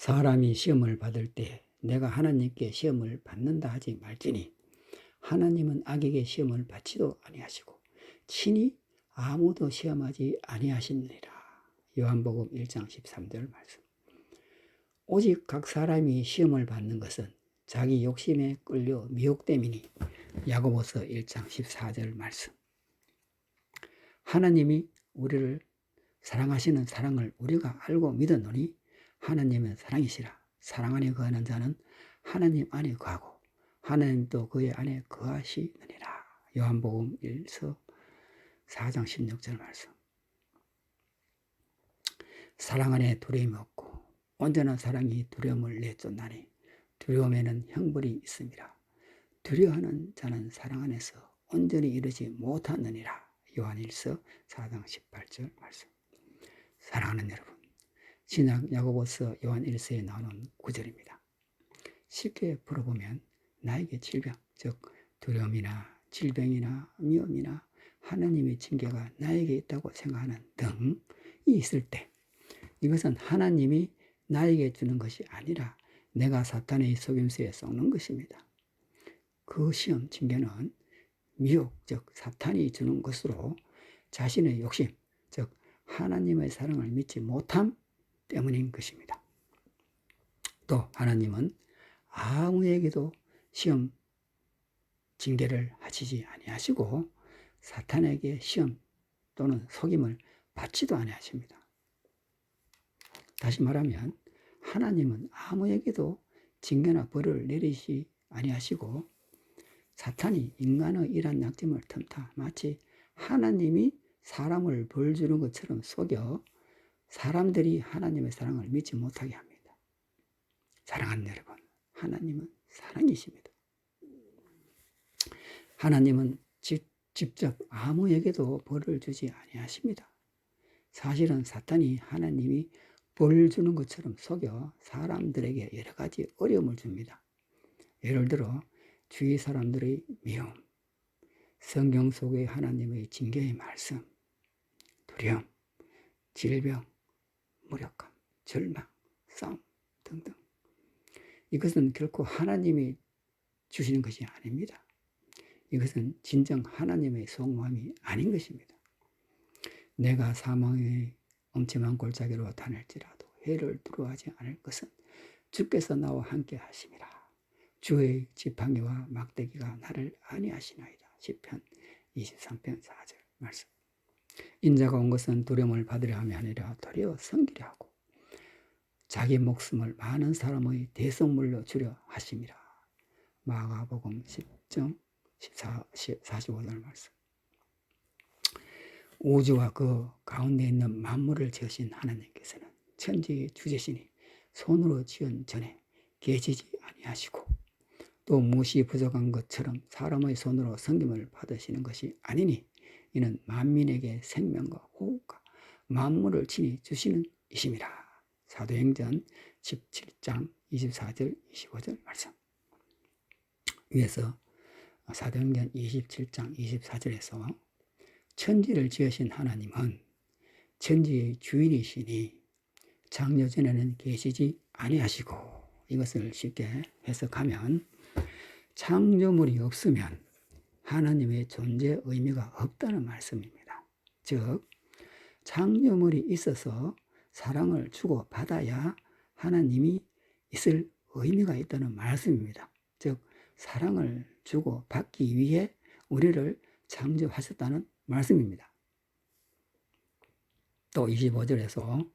사람이 시험을 받을 때 내가 하나님께 시험을 받는다 하지 말지니 하나님은 악에게 시험을 받지도 아니하시고 친히 아무도 시험하지 아니하시느니라. 요한복음 1장 13절 말씀. 오직 각 사람이 시험을 받는 것은 자기 욕심에 끌려 미혹됨이니. 야고보서 1장 14절 말씀. 하나님이 우리를 사랑하시는 사랑을 우리가 알고 믿었노니 하나님은 사랑이시라. 사랑 안에 거하는 자는 하나님 안에 거하고 하나님도 그의 안에 거하시느니라. 요한복음 1서 4장 16절 말씀. 사랑 안에 두려움이 없고 온전한 사랑이 두려움을 내쫓나니 두려움에는 형벌이 있습니다. 두려워하는 자는 사랑 안에서 온전히 이르지 못하느니라. 요한 1서 4장 18절 말씀. 사랑하는 여러분, 신약 야고보서 요한 1서에 나오는 구절입니다. 쉽게 풀어보면 나에게 질병, 즉 두려움이나 질병이나 위험이나 하나님의 징계가 나에게 있다고 생각하는 등이 있을 때 이것은 하나님이 나에게 주는 것이 아니라 내가 사탄의 속임수에 썩는 것입니다. 그 시험, 징계는 미혹, 즉 사탄이 주는 것으로 자신의 욕심, 즉 하나님의 사랑을 믿지 못함 때문인 것입니다. 또 하나님은 아무에게도 시험, 징계를 하시지 아니하시고 사탄에게 시험 또는 속임을 받지도 아니하십니다. 다시 말하면 하나님은 아무에게도 징계나 벌을 내리시 아니하시고 사탄이 인간의 이러한 약점을 틈타 마치 하나님이 사람을 벌 주는 것처럼 속여 사람들이 하나님의 사랑을 믿지 못하게 합니다. 사랑하는 여러분, 하나님은 사랑이십니다. 하나님은 직접 아무에게도 벌을 주지 아니하십니다. 사실은 사탄이 하나님이 벌 주는 것처럼 속여 사람들에게 여러 가지 어려움을 줍니다. 예를 들어 주위 사람들의 미움, 성경 속의 하나님의 징계의 말씀, 두려움, 질병, 무력감, 절망, 싸움 등등. 이것은 결코 하나님이 주시는 것이 아닙니다. 이것은 진정 하나님의 속마음이 아닌 것입니다. 내가 사망의 엄침한 골짜기로 다닐지라도 해를 두려워하지 않을 것은 주께서 나와 함께 하심이라. 주의 지팡이와 막대기가 나를 안위하시나이다. 시편 23편 4절 말씀. 인자가 온 것은 두려움을 받으려 함이 아니라 도리어 섬기려 하고 자기 목숨을 많은 사람의 대속물로 주려 하심이라. 마가복음 10장 45절 말씀. 우주와 그 가운데 있는 만물을 지으신 하나님께서는 천지의 주제시니 손으로 지은 전에 계시지 아니하시고 또 무엇이 부족한 것처럼 사람의 손으로 섬김을 받으시는 것이 아니니 이는 만민에게 생명과 호흡과 만물을 친히 주시는 이심이라. 사도행전 17장 24절 25절 말씀. 위에서 사도행전 27장 24절에서 천지를 지으신 하나님은 천지의 주인이시니 창조전에는 계시지 아니하시고, 이것을 쉽게 해석하면 창조물이 없으면 하나님의 존재 의미가 없다는 말씀입니다. 즉 창조물이 있어서 사랑을 주고 받아야 하나님이 있을 의미가 있다는 말씀입니다. 즉 사랑을 주고 받기 위해 우리를 창조하셨다는 말씀입니다. 또 25절에서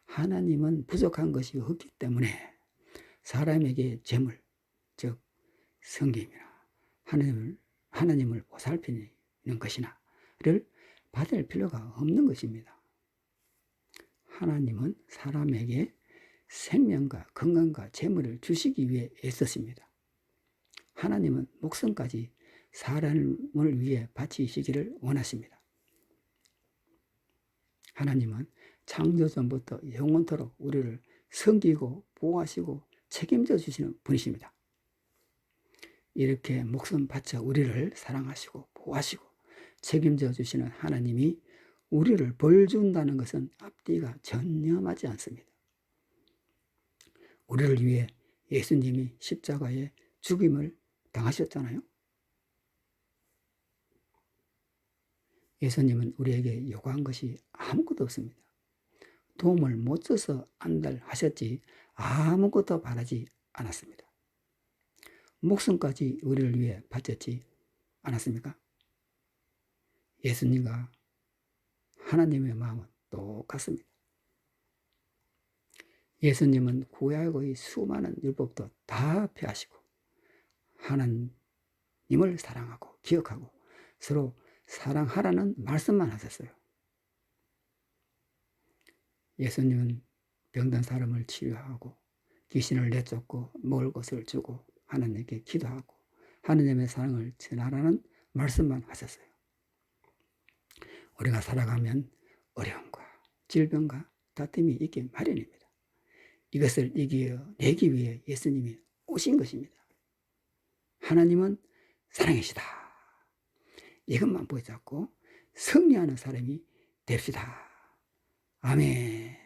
하나님은 부족한 것이 없기 때문에 사람에게 재물, 즉 성김이나 하나님을 보살피는 것이나를 받을 필요가 없는 것입니다. 하나님은 사람에게 생명과 건강과 재물을 주시기 위해 애쓰십니다. 하나님은 목숨까지 사람을 위해 바치시기를 원하십니다. 하나님은 창조전부터 영원토록 우리를 섬기고 보호하시고 책임져 주시는 분이십니다. 이렇게 목숨 바쳐 우리를 사랑하시고 보호하시고 책임져 주시는 하나님이 우리를 벌 준다는 것은 앞뒤가 전혀 맞지 않습니다. 우리를 위해 예수님이 십자가에 죽임을 당하셨잖아요. 예수님은 우리에게 요구한 것이 아무것도 없습니다. 도움을 못 줘서 안달하셨지 아무것도 바라지 않았습니다. 목숨까지 우리를 위해 바쳤지 않았습니까? 예수님과 하나님의 마음은 똑같습니다. 예수님은 구약의 수많은 율법도 다 폐하시고 하나님을 사랑하고 기억하고 서로 사랑하라는 말씀만 하셨어요. 예수님은 병든 사람을 치료하고 귀신을 내쫓고 먹을 것을 주고 하나님께 기도하고 하나님의 사랑을 전하라는 말씀만 하셨어요. 우리가 살아가면 어려움과 질병과 다툼이 있기 마련입니다. 이것을 이겨내기 위해 예수님이 오신 것입니다. 하나님은 사랑이시다. 이것만 붙잡고 승리하는 사람이 됩시다. 아멘.